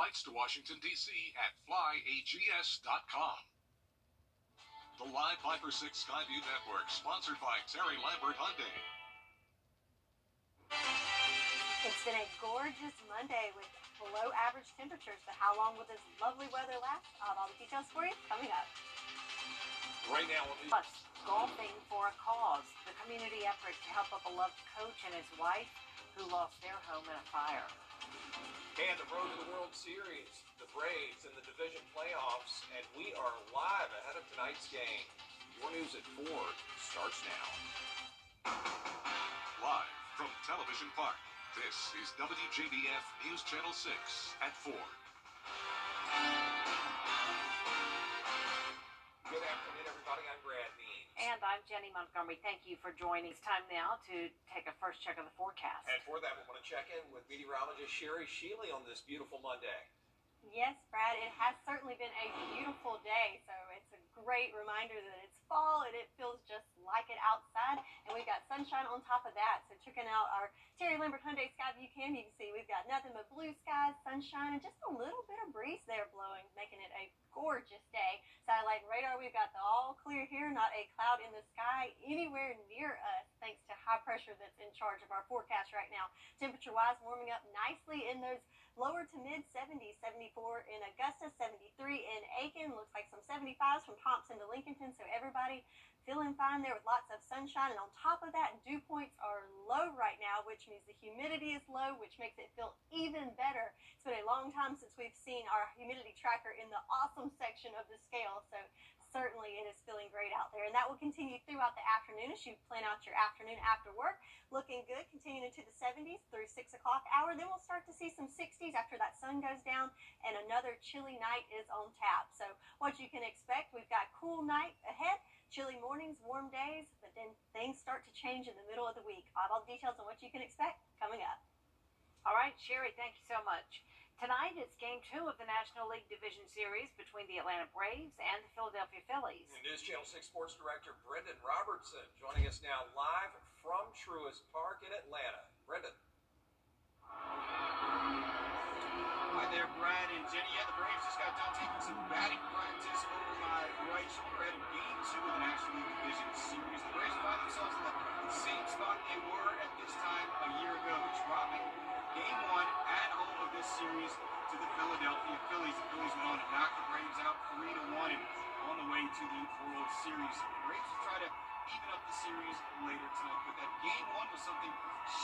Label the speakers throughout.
Speaker 1: flights to Washington, D.C. at flyags.com. The Live 5 for 6 Skyview Network, sponsored by Terry Lambert Hyundai.
Speaker 2: It's been a gorgeous Monday with below average temperatures, but how long will this lovely weather last? I'll have all the details for you coming up.
Speaker 3: Right now,
Speaker 2: Plus, golfing for a cause, the community effort to help a beloved coach and his wife who lost their home in a fire.
Speaker 3: And the road to the World Series, the Braves, and the division playoffs, and we are live ahead of tonight's game. Your news at 4 starts now.
Speaker 1: Live from Television Park, this is WJBF News Channel 6 at 4.
Speaker 3: Good afternoon, everybody. I'm Brad Means.
Speaker 2: And I'm Jenny Montgomery. Thank you for joining. It's time now to take a first check of the forecast.
Speaker 3: And for that, we want to check in with meteorologist Sherry Sheely on this beautiful Monday.
Speaker 2: Yes, Brad, it has certainly been a beautiful day, so it's a great reminder that it's fall and it feels just like it outside, and we've got sunshine on top of that. So checking out our Terry Lambert Hyundai Skyview cam, you can see we've got nothing but blue skies, sunshine, and just a little bit of breeze there blowing, making it a gorgeous day. Satellite and radar, we've got the all clear here, not a cloud in the sky anywhere near us, thanks to high pressure that's in charge of our forecast right now. Temperature-wise, warming up nicely in those lower to mid 70s, 74 in Augusta, 73 in Aiken. Looks like some 75s from Thompson to Lincolnton. So everybody feeling fine there with lots of sunshine. And on top of that, dew points are low right now, which means the humidity is low, which makes it feel even better. It's been a long time since we've seen our humidity tracker in the awesome section of the scale. So certainly it is feeling great out there. And that will continue throughout the afternoon as you plan out your afternoon after work. Looking good, continuing into the 70s through 6 o'clock hour. Then we'll start to see some 60s after that sun goes down, and another chilly night is on tap. So what you can expect, we've got cool night ahead, chilly mornings, warm days, but then things start to change in the middle of the week. I'll have all the details on what you can expect coming up.
Speaker 4: All right, Sherry, thank you so much. Tonight, it's Game 2 of the National League Division Series between the Atlanta Braves and the Philadelphia Phillies.
Speaker 3: And News Channel 6 Sports Director Brendan Robertson joining us now live from Truist Park in Atlanta. Brendan.
Speaker 5: Hi there, Brad and Jenny. Yeah, the Braves just got done taking some batting practice over my right shoulder at Game 2 of the National League Division Series. The Braves find themselves in the same spot they were at this time a year ago, dropping Game 1 at home of this series to the Philadelphia Phillies. The Phillies went on to knock the Braves out 3-1 and on the way to the World Series. The Braves will try to even up the series later tonight, but that Game 1 was something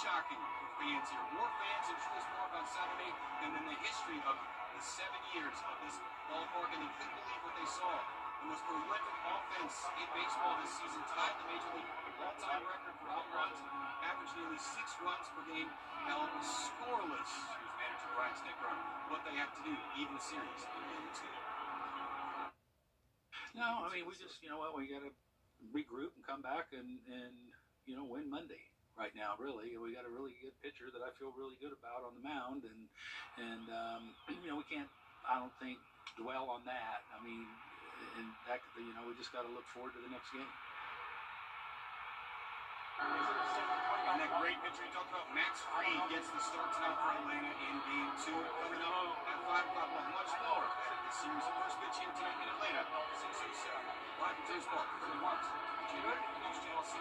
Speaker 5: shocking for fans here. More fans in Truist Park on Saturday than in the history of the 7 years of this ballpark, and they couldn't believe what they saw. The most prolific offense in baseball this season, tied the Major League all-time record for home runs, averaged nearly 6 runs per game, held scoreless. Here's manager Brian Snicker on what they have to do to even the series in Game 2.
Speaker 6: No, I mean, we just, we got to regroup and come back and win Monday. Right now, really, we got a really good pitcher that I feel really good about on the mound, and we can't, I don't think, dwell on that. I mean, and that, we just got to look forward to the next game.
Speaker 5: And that great pitcher you talked about, Max Fried, gets the start tonight for Atlanta in Game 2. Coming up at 5 o'clock, but much more ahead of the series. The first pitch here tonight in Atlanta, 6:07. Live from Truist Park, Brendan Robertson, News Channel 6.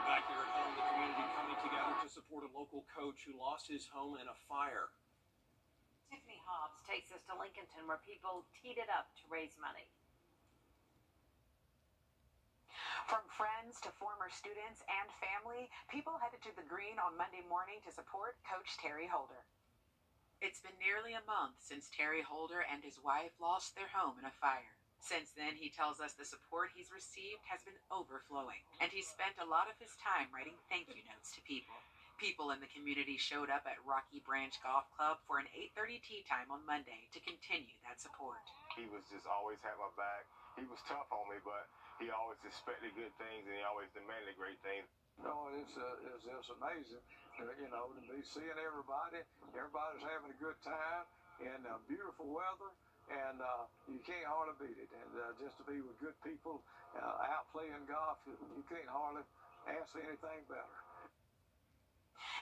Speaker 3: Back here at home, the community coming together to support a local coach who lost his home in a fire.
Speaker 4: Tiffany Hobbs takes us to Lincolnton, where people teed it up to raise money.
Speaker 7: From friends to former students and family, people headed to the Green on Monday morning to support Coach Terry Holder. It's been nearly a month since Terry Holder and his wife lost their home in a fire. Since then, he tells us the support he's received has been overflowing, and he's spent a lot of his time writing thank you notes to people. People in the community showed up at Rocky Branch Golf Club for an 8:30 tee time on Monday to continue that support.
Speaker 8: He was just always had my back. He was tough on me, but he always expected good things, and he always demanded great things.
Speaker 9: No, it's amazing, to be seeing everybody. Everybody's having a good time and beautiful weather, and you can't hardly beat it. And just to be with good people out playing golf, you can't hardly ask for anything better.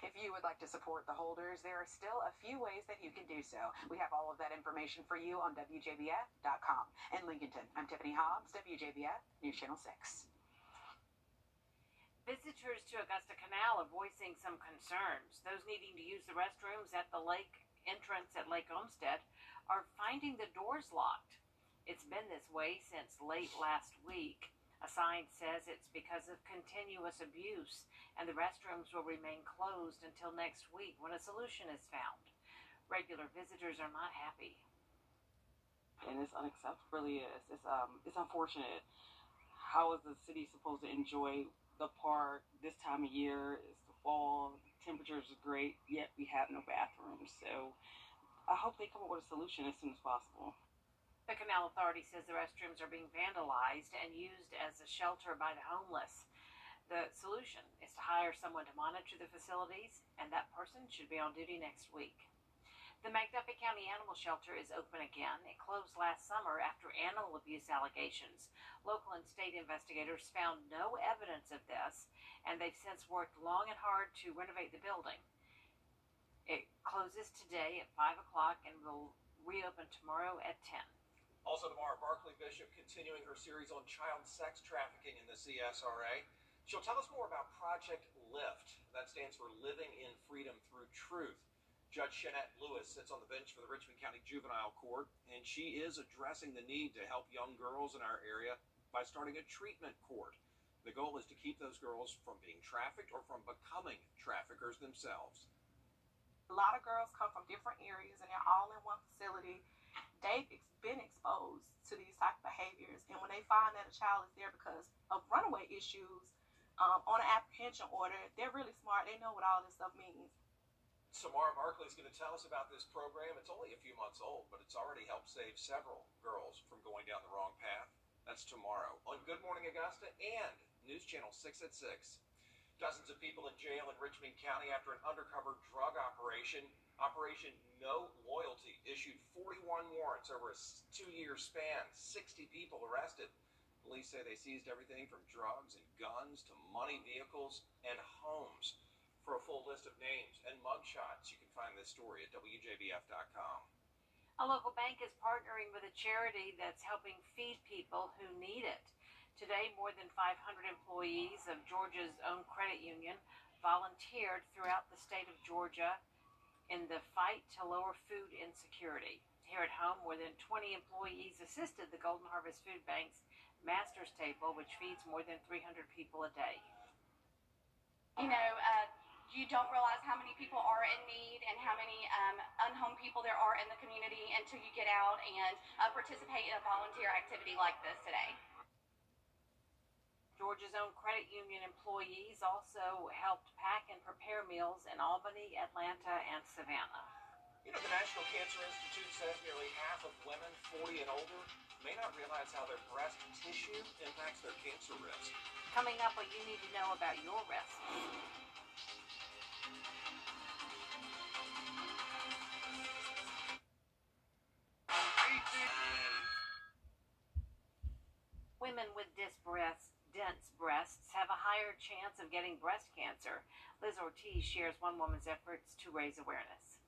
Speaker 7: If you would like to support the Holders, there are still a few ways that you can do so. We have all of that information for you on WJBF.com. In Lincolnton, I'm Tiffany Hobbs, WJBF News Channel 6.
Speaker 4: Visitors to Augusta Canal are voicing some concerns. Those needing to use the restrooms at the lake entrance at Lake Olmsted are finding the doors locked. It's been this way since late last week. A sign says it's because of continuous abuse, and the restrooms will remain closed until next week when a solution is found. Regular visitors are not happy.
Speaker 10: And it's unacceptable, really is. It's unfortunate. How is the city supposed to enjoy the park this time of year? It's the fall, temperatures are great, yet we have no bathrooms. So I hope they come up with a solution as soon as possible.
Speaker 4: The Canal Authority says the restrooms are being vandalized and used as a shelter by the homeless. The solution is to hire someone to monitor the facilities, and that person should be on duty next week. The McDuffie County Animal Shelter is open again. It closed last summer after animal abuse allegations. Local and state investigators found no evidence of this, and they've since worked long and hard to renovate the building. It closes today at 5 o'clock and will reopen tomorrow at 10.
Speaker 3: Also tomorrow, Barclay Bishop continuing her series on child sex trafficking in the CSRA. She'll tell us more about Project LIFT. That stands for Living in Freedom Through Truth. Judge Shanette Lewis sits on the bench for the Richmond County Juvenile Court, and she is addressing the need to help young girls in our area by starting a treatment court. The goal is to keep those girls from being trafficked or from becoming traffickers themselves.
Speaker 11: A lot of girls come from different areas, and they're all in one facility. They've been exposed to these type of behaviors, and when they find that a child is there because of runaway issues on an apprehension order, they're really smart. They know what all this stuff means.
Speaker 3: Samara Barkley is going to tell us about this program. It's only a few months old, but it's already helped save several girls from going down the wrong path. That's tomorrow on Good Morning Augusta and News Channel 6 at 6. Dozens of people in jail in Richmond County after an undercover drug operation. Operation No Loyalty issued 41 warrants over a 2-year span. 60 people arrested. Police say they seized everything from drugs and guns to money, vehicles, and homes. For a full list of names and mugshots, you can find this story at WJBF.com.
Speaker 4: A local bank is partnering with a charity that's helping feed people who need it. Today, more than 500 employees of Georgia's own credit union volunteered throughout the state of Georgia in the fight to lower food insecurity. Here at home, more than 20 employees assisted the Golden Harvest Food Bank's Master's Table, which feeds more than 300 people a day.
Speaker 12: You know, you don't realize how many people are in need and how many unhomed people there are in the community until you get out and participate in a volunteer activity like this today.
Speaker 4: Georgia's own credit union employees also helped pack and prepare meals in Albany, Atlanta, and Savannah.
Speaker 3: You know, the National Cancer Institute says nearly half of women 40 and older may not realize how their breast tissue impacts their cancer risk.
Speaker 4: Coming up, what you need to know about your risks. Women with dense breasts have a higher chance of getting breast cancer. Liz Ortiz shares one woman's efforts to raise awareness.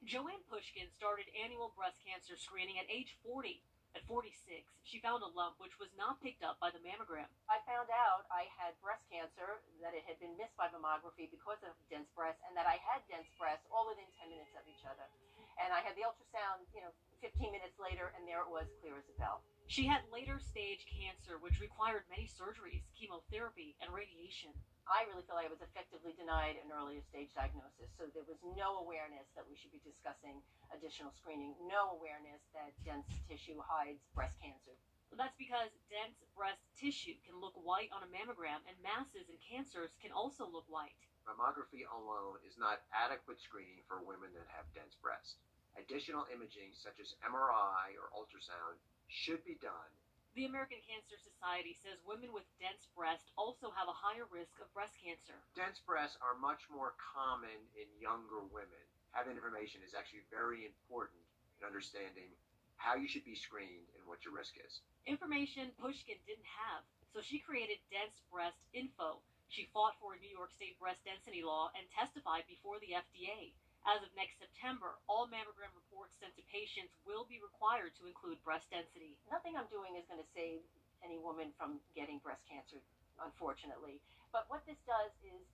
Speaker 13: Joanne Pushkin started annual breast cancer screening at age 40. At 46, she found a lump which was not picked up by the mammogram.
Speaker 14: I found out I had breast cancer, that it had been missed by mammography because of dense breasts, and that I had dense breasts all within 10 minutes of each other. And I had the ultrasound, 15 minutes later, and there it was, clear as a bell.
Speaker 13: She had later stage cancer, which required many surgeries, chemotherapy, and radiation.
Speaker 14: I really feel I was effectively denied an earlier stage diagnosis, so there was no awareness that we should be discussing additional screening, no awareness that dense tissue hides breast cancer.
Speaker 13: Well, that's because dense breast tissue can look white on a mammogram, and masses and cancers can also look white.
Speaker 15: Mammography alone is not adequate screening for women that have dense breasts. Additional imaging, such as MRI or ultrasound, should be done.
Speaker 13: The American Cancer Society says women with dense breasts also have a higher risk of breast cancer.
Speaker 15: Dense breasts are much more common in younger women. Having information is actually very important in understanding how you should be screened and what your risk is.
Speaker 13: Information Pushkin didn't have, so she created Dense Breast Info. She fought for a New York State breast density law and testified before the FDA. As of next September, all mammogram reports sent to patients will be required to include breast density.
Speaker 14: Nothing I'm doing is going to save any woman from getting breast cancer, unfortunately. But what this does is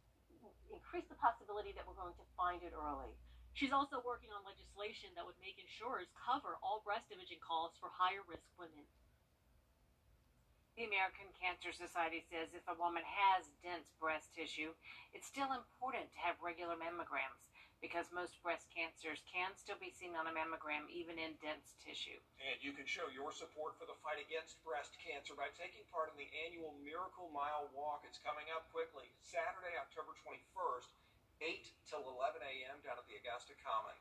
Speaker 14: increase the possibility that we're going to find it early.
Speaker 13: She's also working on legislation that would make insurers cover all breast imaging costs for higher risk women.
Speaker 4: The American Cancer Society says if a woman has dense breast tissue, it's still important to have regular mammograms because most breast cancers can still be seen on a mammogram even in dense tissue.
Speaker 3: And you can show your support for the fight against breast cancer by taking part in the annual Miracle Mile Walk. It's coming up quickly, Saturday, October 21st, 8 till 11 a.m. down at the Augusta Common.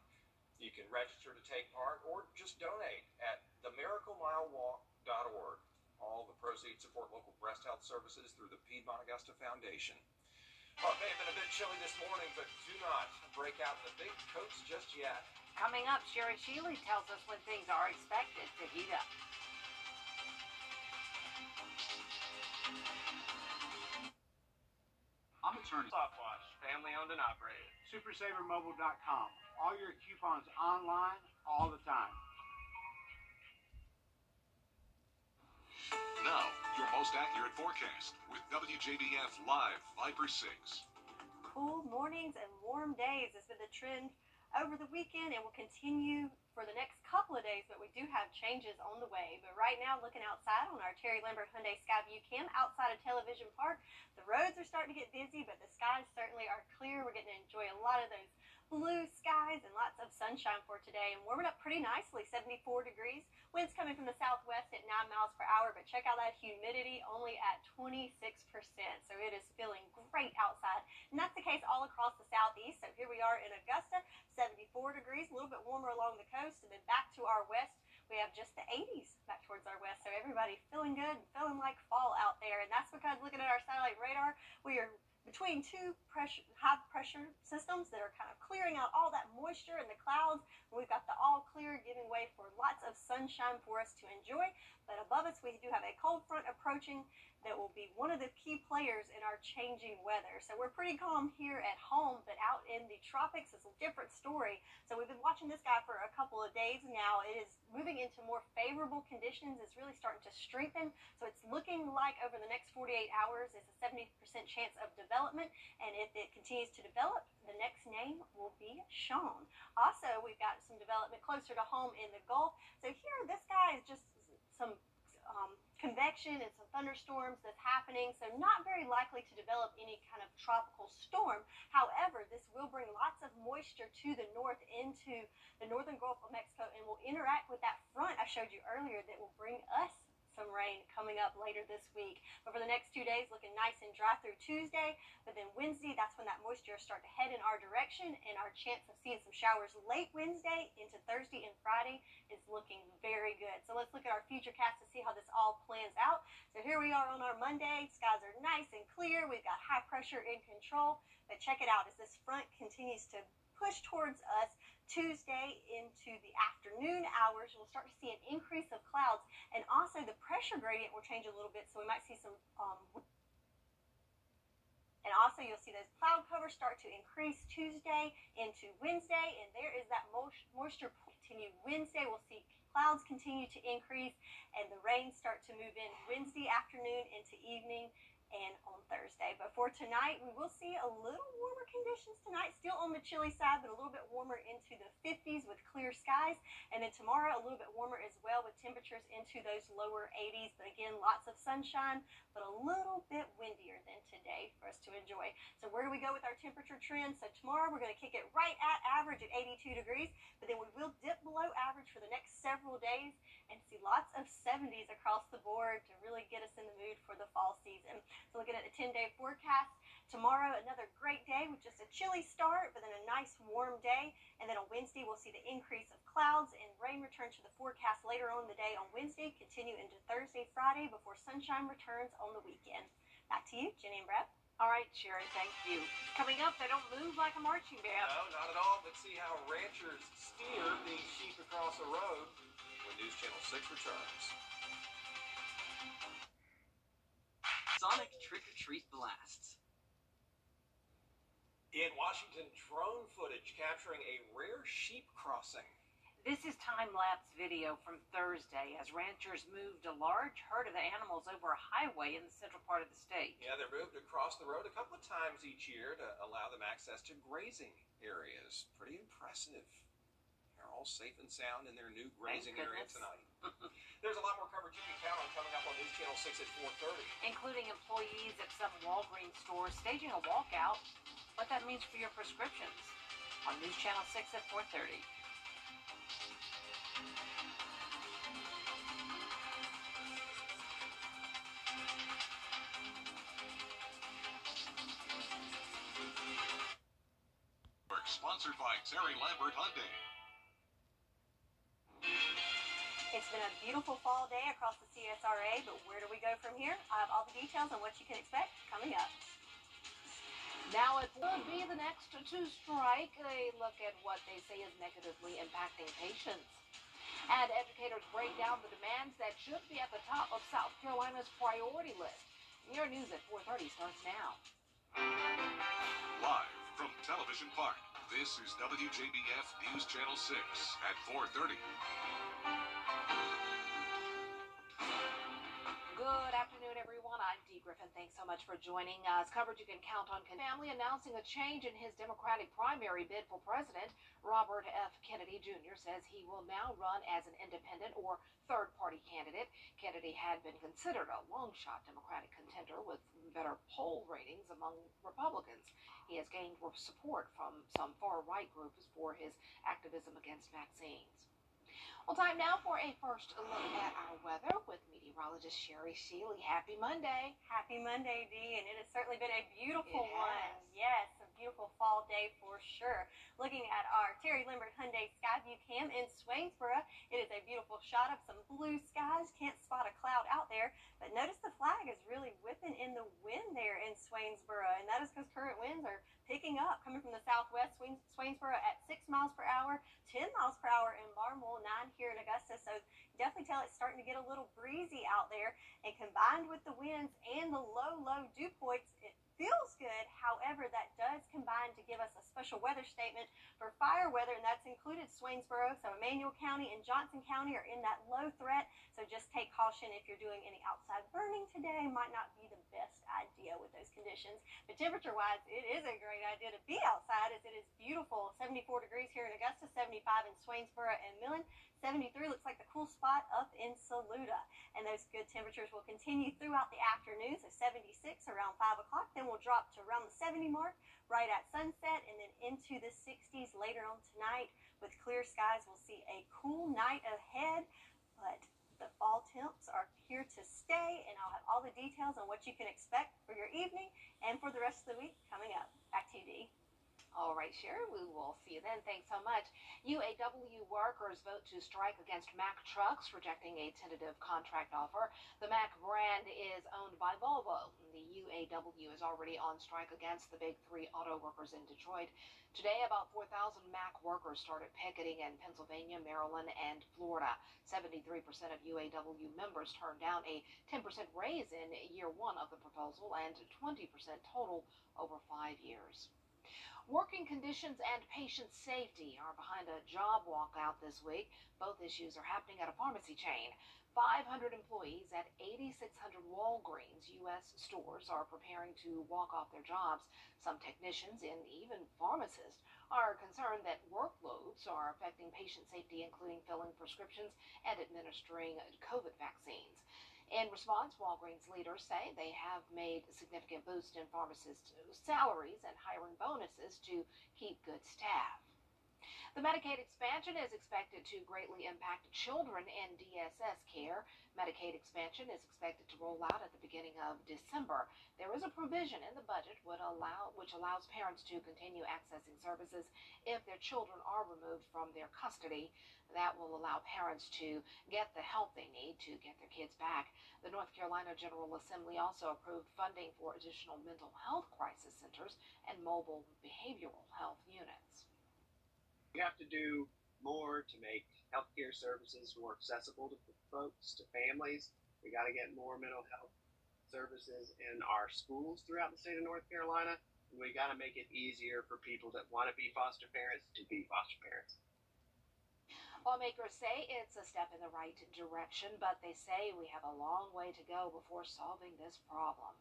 Speaker 3: You can register to take part or just donate at themiraclemilewalk.org. All the proceeds support local breast health services through the Piedmont Augusta Foundation. Well, it may have been a bit chilly this morning, but do not break out in the big coats just yet.
Speaker 4: Coming up, Sherry Shealy tells us when things are expected to heat up.
Speaker 16: I'm attorney. Stopwatch, family owned and operated. SuperSaverMobile.com. All your coupons online, all the time.
Speaker 1: Now, your most accurate forecast with WJBF Live Viper 6.
Speaker 2: Cool mornings and warm days has been the trend over the weekend and will continue for the next couple of days, but we do have changes on the way. But right now, looking outside on our Terry Lambert Hyundai Skyview Cam outside of Television Park, the roads are starting to get busy, but the skies certainly are clear. We're getting to enjoy a lot of those blue skies and lots of sunshine for today, and warming up pretty nicely, 74 degrees. Winds coming from the southwest at 9 miles per hour, but check out that humidity only at 26%, so it is feeling great outside. And that's the case all across the southeast. So here we are in Augusta, 74 degrees, a little bit warmer along the coast, and then back to our west, we have just the 80s back towards our west. So everybody feeling good, feeling like fall out there, and that's because looking at our satellite radar, we are between two high pressure systems that are kind of clearing out all that moisture in the clouds. We've got the all clear giving way for lots of sunshine for us to enjoy. But above us, we do have a cold front approaching that will be one of the key players in our changing weather. So we're pretty calm here at home, but out in the tropics, it's a different story. So we've been watching this guy for a couple of days now. It is moving into more favorable conditions. It's really starting to strengthen. So it's looking like over the next 48 hours, it's a 70% chance of development. And if it continues to develop, the next name will be Sean. Also, we've got some development closer to home in the Gulf. So here, this guy is just some convection and some thunderstorms that's happening, so not very likely to develop any kind of tropical storm. However, this will bring lots of moisture to the north into the northern Gulf of Mexico and will interact with that front I showed you earlier that will bring us some rain coming up later this week. But for the next 2 days, looking nice and dry through Tuesday, but then Wednesday, that's when that moisture start to head in our direction, and our chance of seeing some showers late Wednesday into Thursday and Friday is looking very good. So let's look at our futurecast to see how this all plans out. So here we are on our Monday. Skies are nice and clear. We've got high pressure in control, but check it out as this front continues to push towards us. Tuesday into the afternoon hours, we'll start to see an increase of clouds, and also the pressure gradient will change a little bit, so we might see some and also you'll see those cloud covers start to increase Tuesday into Wednesday, and there is that moisture continue Wednesday. We'll see clouds continue to increase, and the rain start to move in Wednesday afternoon into evening and on Thursday. But for tonight, we will see a little warmer conditions tonight, still on the chilly side, but a little bit warmer into the 50s with clear skies. And then tomorrow, a little bit warmer as well with temperatures into those lower 80s. But again, lots of sunshine, but a little bit windier than today for us to enjoy. So where do we go with our temperature trend? So tomorrow, we're going to kick it right at average at 82 degrees, but then we will dip below average for the next several days and see lots of 70s across the board to really get us in the mood for the fall season. So looking at the 10-day forecast, tomorrow another great day with just a chilly start, but then a nice warm day. And then on Wednesday, we'll see the increase of clouds and rain return to the forecast later on in the day on Wednesday, continue into Thursday, Friday, before sunshine returns on the weekend. Back to you, Jenny and Brett.
Speaker 4: All right, Sherry, thank you. Coming up, they don't move like a marching band.
Speaker 3: No, not at all. Let's see how ranchers steer these sheep across the road when News Channel 6 returns.
Speaker 17: Sonic Trick or Treat Blasts.
Speaker 3: In Washington, drone footage capturing a rare sheep crossing.
Speaker 4: This is time-lapse video from Thursday as ranchers moved a large herd of the animals over a highway in the central part of the state.
Speaker 3: Yeah, they're moved across the road a couple of times each year to allow them access to grazing areas. Pretty impressive. They're all safe and sound in their new grazing area tonight. There's a lot more coverage you can count on coming up on News Channel 6 at 4:30. Including employees at some Walgreens stores staging a walkout. What that means for your prescriptions on News Channel 6 at 4:30.
Speaker 1: Sponsored by Terry Lambert Hyundai.
Speaker 2: It's been a beautiful fall day across the CSRA, but where do we go from here? I have all the details on what you can expect coming up.
Speaker 7: Now it will be the next to strike. They look at what they say is negatively impacting patients. And educators break down the demands that should be at the top of South Carolina's priority list. Your news at 4:30 starts now.
Speaker 1: Live from Television Park, this is WJBF News Channel 6 at 4:30.
Speaker 7: Good afternoon, everyone. I'm Dee Griffin. Thanks so much for joining us. Coverage you can count on. Family announcing a change in his Democratic primary bid for president. Robert F. Kennedy Jr. says he will now run as an independent or third-party candidate. Kennedy had been considered a long-shot Democratic contender with better poll ratings among Republicans. He has gained support from some far-right groups for his activism against vaccines. Well, time now for a first look at our weather with meteorologist Sherry Sheely. Happy Monday.
Speaker 2: Happy Monday, Dee, and it has certainly been a beautiful one. Yes, a beautiful fall day for sure. Looking at our Terry Lambert Hyundai Skyview Cam in Swainsboro, it is a beautiful shot of some blue skies. Can't spot a cloud out there, but notice the flag is really whipping in the wind there in Swainsboro, and that is because current winds are picking up, coming from the southwest. Swainsboro at 6 miles per hour, 10 miles per hour in Barnwell, 9 here in Augusta. So definitely tell it's starting to get a little breezy out there. And combined with the winds and the low dew points, it feels good. However, that does combine to give us a special weather statement for fire weather, and that's included Swainsboro. So Emmanuel County and Johnson County are in that low threat. So just take caution if you're doing any outside burning today. Might not be the best idea with those conditions. But temperature-wise, it is a great idea to be outside as it is beautiful. 74 degrees here in Augusta, 75 in Swainsboro and Millen. 73 looks like the cool spot up in Saluda. And those good temperatures will continue throughout the afternoon. So 76 around 5 o'clock. Then we'll drop to around the 70 mark right at sunset and then into the 60s later on tonight. With clear skies, we'll see a cool night ahead. But the fall temps are here to stay. And I'll have all the details on what you can expect for your evening and for the rest of the week coming up. Back to you, Dee.
Speaker 7: All right, Sherry, we will see you then. Thanks so much. UAW workers vote to strike against Mack Trucks, rejecting a tentative contract offer. The Mack brand is owned by Volvo. The UAW is already on strike against the big three auto workers in Detroit. Today, about 4,000 Mack workers started picketing in Pennsylvania, Maryland, and Florida. 73% of UAW members turned down a 10% raise in year one of the proposal and 20% total over 5 years. Working conditions and patient safety are behind a job walkout this week. Both issues are happening at a pharmacy chain. 500 employees at 8,600 Walgreens U.S. stores are preparing to walk off their jobs. Some technicians and even pharmacists are concerned that workloads are affecting patient safety, including filling prescriptions and administering COVID vaccines. In response, Walgreens leaders say they have made a significant boost in pharmacists' salaries and hiring bonuses to keep good staff. The Medicaid expansion is expected to greatly impact children in DSS care. Medicaid expansion is expected to roll out at the beginning of December. There is a provision in the budget which allows parents to continue accessing services if their children are removed from their custody. That will allow parents to get the help they need to get their kids back. The North Carolina General Assembly also approved funding for additional mental health crisis centers and mobile behavioral health units.
Speaker 17: We have to do more to make healthcare services more accessible to folks, to families. We got to get more mental health services in our schools throughout the state of North Carolina. We got to make it easier for people that want to be foster parents to be foster parents.
Speaker 4: Lawmakers say it's a step in the right direction, but they say we have a long way to go before solving this problem.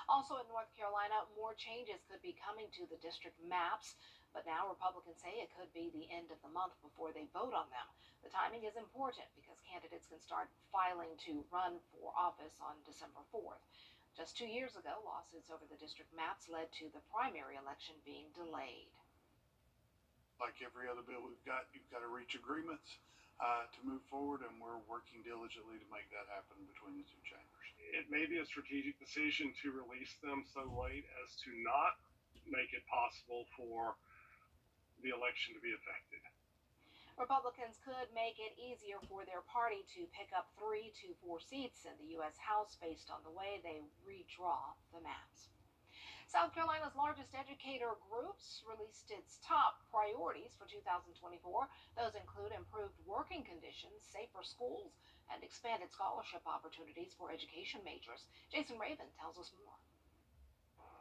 Speaker 4: Also in North Carolina, more changes could be coming to the district maps, but now Republicans say it could be the end of the month before they vote on them. The timing is important because candidates can start filing to run for office on December 4th. Just 2 years ago, lawsuits over the district maps led to the primary election being delayed.
Speaker 18: Like every other bill we've got, you've got to reach agreements to move forward, and we're working diligently to make that happen between the two chambers.
Speaker 19: It may be a strategic decision to release them so late as to not make it possible for the election to be affected.
Speaker 4: Republicans could make it easier for their party to pick up 3 to 4 seats in the U.S. House based on the way they redraw the maps. South Carolina's largest educator groups released its top priorities for 2024. Those include improved working conditions, safer schools, and expanded scholarship opportunities for education majors. Jason Raven tells us more.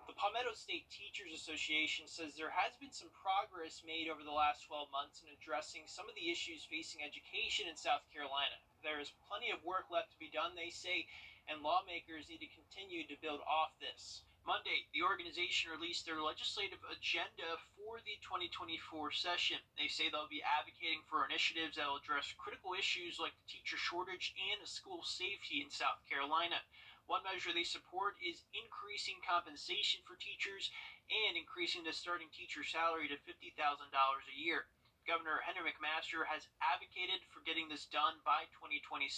Speaker 20: The Palmetto State Teachers Association says there has been some progress made over the last 12 months in addressing some of the issues facing education in South Carolina. There is plenty of work left to be done, they say, and lawmakers need to continue to build off this. Monday, the organization released their legislative agenda for the 2024 session. They say they'll be advocating for initiatives that will address critical issues like the teacher shortage and school safety in South Carolina. One measure they support is increasing compensation for teachers and increasing the starting teacher salary to $50,000 a year. Governor Henry McMaster has advocated for getting this done by 2026.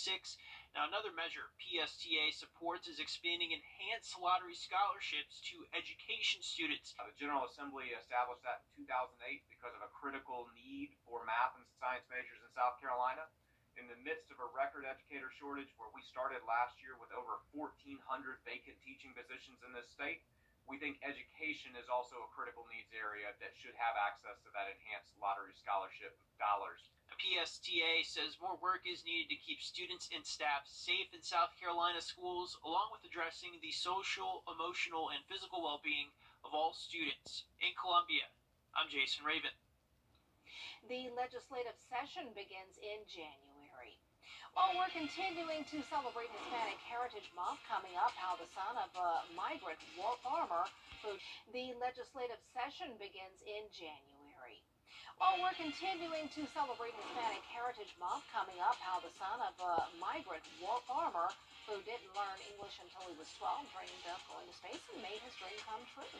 Speaker 20: Now, another measure PSTA supports is expanding enhanced lottery scholarships to education students.
Speaker 21: The General Assembly established that in 2008 because of a critical need for math and science majors in South Carolina. In the midst of a record educator shortage where we started last year with over 1,400 vacant teaching positions in this state, we think education is also a critical needs area that should have access to that enhanced lottery scholarship dollars.
Speaker 20: The PSTA says more work is needed to keep students and staff safe in South Carolina schools, along with addressing the social, emotional, and physical well-being of all students. In Columbia, I'm Jason Raven.
Speaker 4: The legislative session begins in January. While we're continuing to celebrate Hispanic Heritage Month, coming up, how the son of a migrant farmer food. The legislative session begins in January. While we're continuing to celebrate Hispanic Heritage Month, coming up, how the son of a migrant farmer who didn't learn English until he was 12 dreamed of going to space and made his dream come true.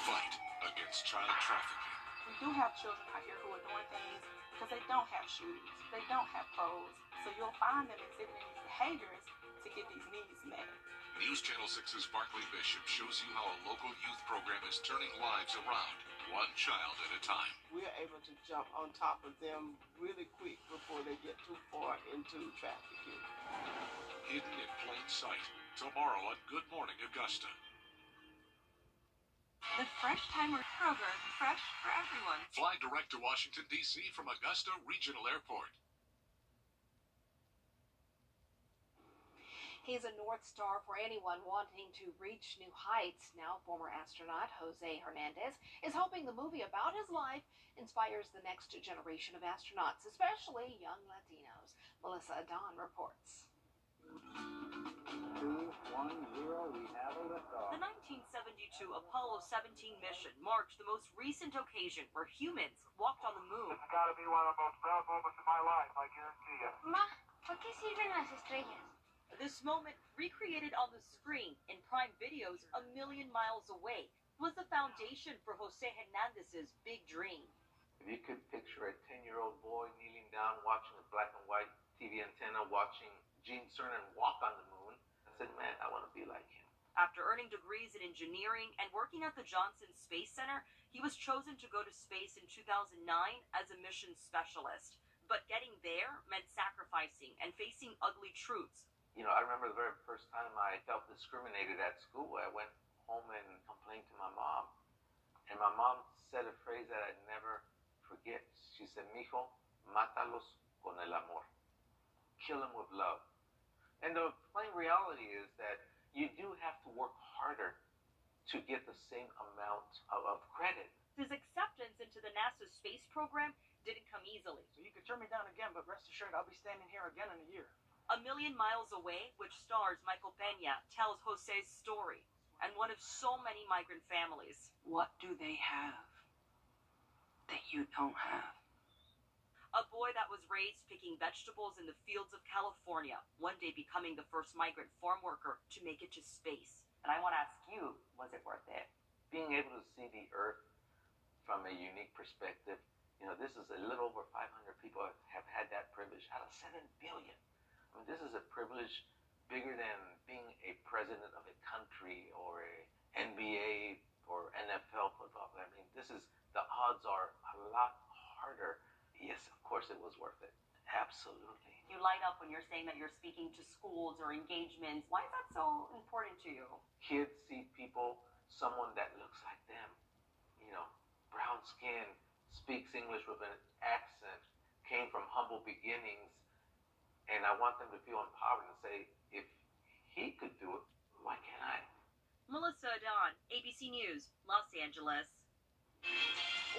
Speaker 1: Fight against child trafficking.
Speaker 11: We do have children out here who are doing things because they don't have shoes, they don't have clothes, so you'll find them exhibiting these behaviors to get these needs met.
Speaker 1: News Channel 6's Barclay Bishop shows you how a local youth program is turning lives around, one child at a time.
Speaker 22: We're able to jump on top of them really quick before they get too far into trafficking.
Speaker 1: Hidden in plain sight, tomorrow on Good Morning Augusta.
Speaker 23: The Fresh Timer program, fresh for everyone.
Speaker 1: Fly direct to Washington, D.C. from Augusta Regional Airport.
Speaker 4: He's a North Star for anyone wanting to reach new heights. Now, former astronaut Jose Hernandez is hoping the movie about his life inspires the next generation of astronauts, especially young Latinos. Melissa Adon reports.
Speaker 24: 2-1-0, we have a liftoff.
Speaker 23: The 1972 Apollo 17 mission marked the most recent occasion where humans walked on the moon.
Speaker 25: It's got to be one of the most proud moments of my life, I guarantee you.
Speaker 23: Ma, ¿por qué sirven las estrellas? This moment, recreated on the screen in Prime Videos a million miles away, was the foundation for Jose Hernandez's big dream.
Speaker 26: If you could picture a 10-year-old boy kneeling down watching a black and white TV antenna, watching Gene Cernan walk on the moon, I said, man, I want to be like him.
Speaker 23: After earning degrees in engineering and working at the Johnson Space Center, he was chosen to go to space in 2009 as a mission specialist. But getting there meant sacrificing and facing ugly truths.
Speaker 26: You know, I remember the very first time I felt discriminated at school. I went home and complained to my mom. And my mom said a phrase that I'd never forget. She said, mijo, mátalos con el amor. Kill them with love. And the plain reality is that you do have to work harder to get the same amount of credit.
Speaker 23: His acceptance into the NASA space program didn't come easily.
Speaker 5: So you could turn me down again, but rest assured I'll be standing here again in a year.
Speaker 23: A Million Miles Away, which stars Michael Peña, tells Jose's story and one of so many migrant families.
Speaker 7: What do they have that you don't have?
Speaker 23: A boy that was raised picking vegetables in the fields of California, one day becoming the first migrant farm worker to make it to space.
Speaker 26: And I want to ask you, was it worth it? Being able to see the Earth from a unique perspective, this is a little over 500 people have had that privilege out of 7 billion. I mean, this is a privilege bigger than being a president of a country or a NBA or NFL football player. I mean, the odds are a lot harder. Yes, of course it was worth it. Absolutely.
Speaker 23: You light up when you're saying that you're speaking to schools or engagements. Why is that so important to you?
Speaker 26: Kids see people, someone that looks like them, brown skin, speaks English with an accent, came from humble beginnings, and I want them to feel empowered and say, if he could do it, why can't I?
Speaker 23: Melissa Adon, ABC News, Los Angeles.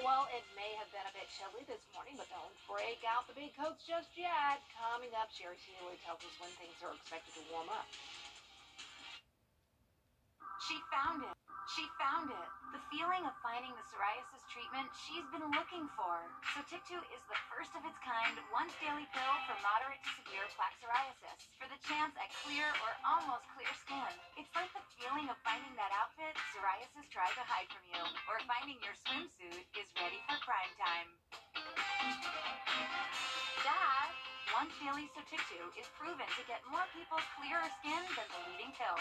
Speaker 6: Well, it may have been a bit chilly this morning, but don't break out the big coats just yet. Coming up, Sherry Healy tells us when things are expected to warm up.
Speaker 8: She found it. She found it. The feeling of finding the psoriasis treatment she's been looking for. Sotyktu is the first of its kind once daily pill for moderate to severe plaque psoriasis for the chance at clear or almost clear skin. It's like the feeling of finding that outfit psoriasis tried to hide from you, or finding your swimsuit is ready for prime time. Dad, once daily Sotyktu is proven to get more people's clearer skin than the leading pill.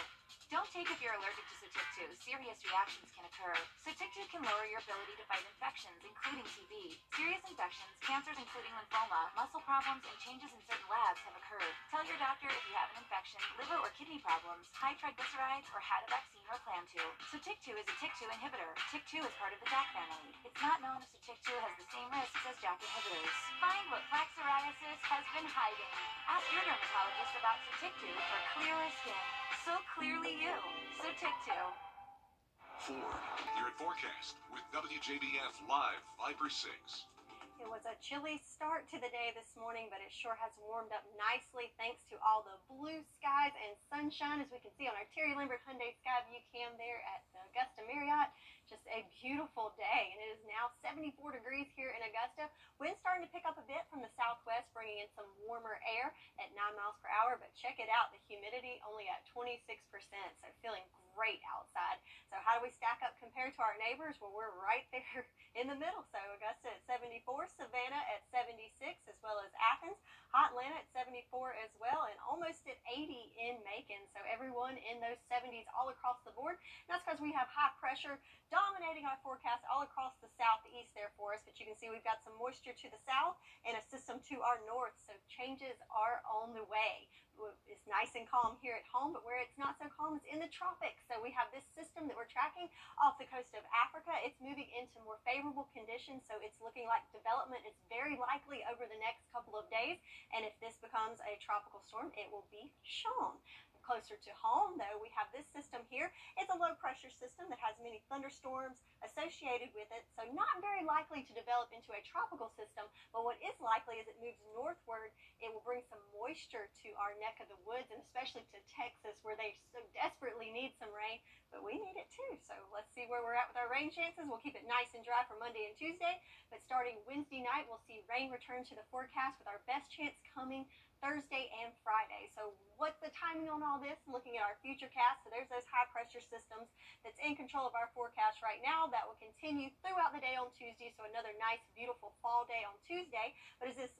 Speaker 8: Don't take if you're allergic to Sotyktu. Serious reactions can occur. Sotyktu can lower your ability to fight infections, including TB. Serious infections, cancers including lymphoma, muscle problems, and changes in certain labs have occurred. Tell your doctor if you have an infection, liver or kidney problems, high triglycerides, or had a vaccine or plan to. Sotyktu is a TYK2 inhibitor. TYK2 is part of the JAK family. It's not known if Sotyktu has the same risks as JAK inhibitors. Find what plaque psoriasis has been hiding. Ask your dermatologist about Sotyktu for clearer skin. So clearly you. Sotyktu.
Speaker 1: You're at Forecast with WJBF Live Viper 6.
Speaker 2: It was a chilly start to the day this morning, but it sure has warmed up nicely thanks to all the blue skies and sunshine, as we can see on our Terry Lambert Hyundai Skyview cam there at the Augusta Marriott. Just a beautiful day, and it is now 74 degrees here in Augusta. Wind's starting to pick up a bit from the southwest, bringing in some warmer air at 9 miles per hour, but check it out, the humidity only at 26%, so feeling great outside. So how do we stack up compared to our neighbors? Well, we're right there in the middle. So Augusta at 74, Savannah at 76, as well as Athens, hot Atlanta at 74 as well, and almost at 80 in Macon. So everyone in those 70s all across the board. And that's because we have high pressure dominating our forecast all across the southeast there for us. But you can see we've got some moisture to the south and a system to our north. So changes are on the way. It's nice and calm here at home, but where it's not so calm is in the tropics. So we have this system that we're tracking off the coast of Africa. It's moving into more favorable conditions, so it's looking like development is very likely over the next couple of days. And if this becomes a tropical storm, it will be shown. Closer to home, though, we have this system here. It's a low-pressure system that has many thunderstorms associated with it, so not very likely to develop into a tropical system, but what is likely as it moves northward, it will bring some moisture to our neck of the woods, and especially to Texas, where they so desperately need some rain, but we need it too. So let's see where we're at with our rain chances. We'll keep it nice and dry for Monday and Tuesday, but starting Wednesday night, we'll see rain return to the forecast with our best chance coming Thursday and Friday. So what's the timing on all this? Looking at our future cast, so there's those high pressure systems that's in control of our forecast right now. That will continue throughout the day on Tuesday, so another nice, beautiful fall day on Tuesday. But as this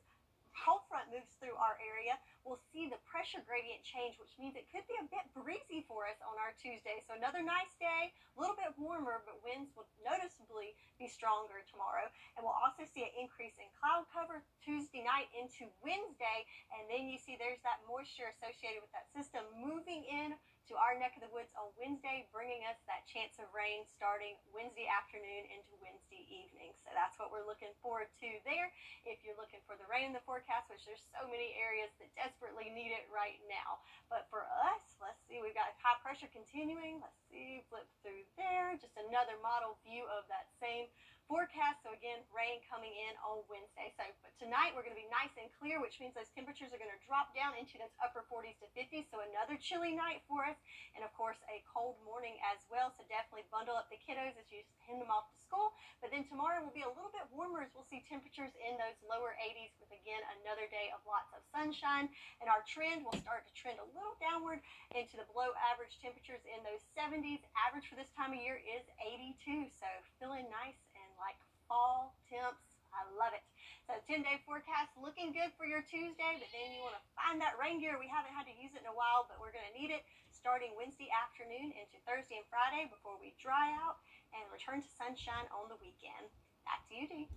Speaker 2: cold front moves through our area, we'll see the pressure gradient change, which means it could be a bit breezy for us on our Tuesday. So another nice day, a little bit warmer, but winds will noticeably be stronger tomorrow. And we'll also see an increase in cloud cover Tuesday night into Wednesday. And then you see there's that moisture associated with that system moving in to our neck of the woods on Wednesday, bringing us that chance of rain starting Wednesday afternoon into Wednesday evening. So that's what we're looking forward to there. If you're looking for the rain in the forecast, which there's so many areas that desperately need it right now. But for us, let's see, we've got high pressure continuing. Let's see, flip through there. Just another model view of that same forecast. So again, rain coming in on Wednesday. So but tonight we're going to be nice and clear, which means those temperatures are going to drop down into those upper 40s to 50s. So another chilly night for us, and of course a cold morning as well. So definitely bundle up the kiddos as you send them off to school. But then tomorrow will be a little bit warmer as we'll see temperatures in those lower 80s with again another day of lots of sunshine. And our trend will start to trend a little downward into the below average temperatures in those 70s. Average for this time of year is 82. So feeling nice and like fall temps. I love it. So 10-day forecast looking good for your Tuesday, but then you want to find that rain gear. We haven't had to use it in a while, but we're going to need it starting Wednesday afternoon into Thursday and Friday before we dry out and return to sunshine on the weekend. Back to you, Dee.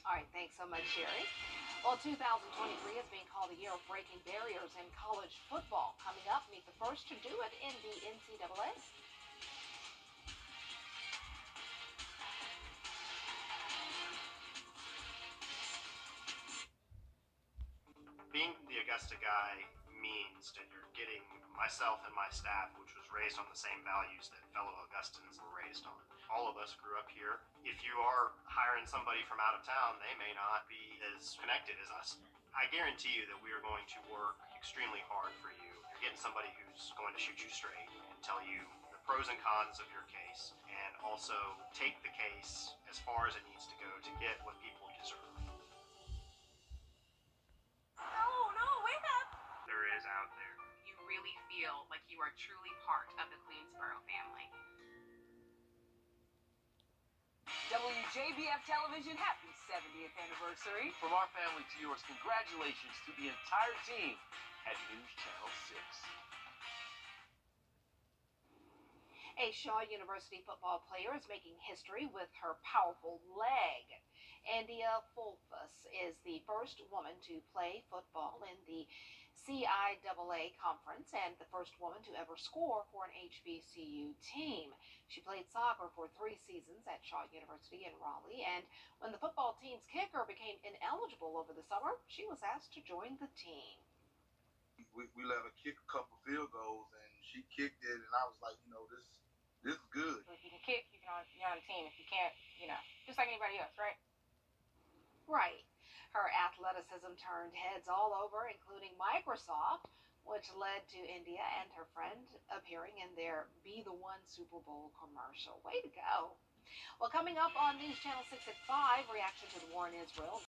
Speaker 6: All right, thanks so much, Sherry. Well, 2023 is being called the year of breaking barriers in college football. Coming up, meet the first to do it in the NCAA.
Speaker 9: Being the Augusta guy means that you're getting myself and my staff, which was raised on the same values that fellow Augustans were raised on. All of us grew up here. If you are hiring somebody from out of town, they may not be as connected as us. I guarantee you that we are going to work extremely hard for you. You're getting somebody who's going to shoot you straight and tell you the pros and cons of your case, and also take the case as far as it needs to go to get what people deserve. There is out there.
Speaker 7: You really feel like you are truly part of the Queensboro family.
Speaker 10: WJBF Television, happy 70th anniversary.
Speaker 12: From our family to yours, congratulations to the entire team at News Channel 6.
Speaker 6: A Shaw University football player is making history with her powerful leg. India Fulfus is the first woman to play football in the CIAA conference and the first woman to ever score for an HBCU team. She played soccer for 3 seasons at Shaw University in Raleigh, and when the football team's kicker became ineligible over the summer, she was asked to join the team.
Speaker 13: We let her kick a couple field goals, and she kicked it, and I was like, this is good.
Speaker 14: If you can kick, you're on the team. If you can't, just like anybody else, right?
Speaker 6: Right. Her athleticism turned heads all over, including Microsoft, which led to India and her friend appearing in their Be the One Super Bowl commercial. Way to go. Well, coming up on News Channel 6 at 5, reaction to the war in Israel.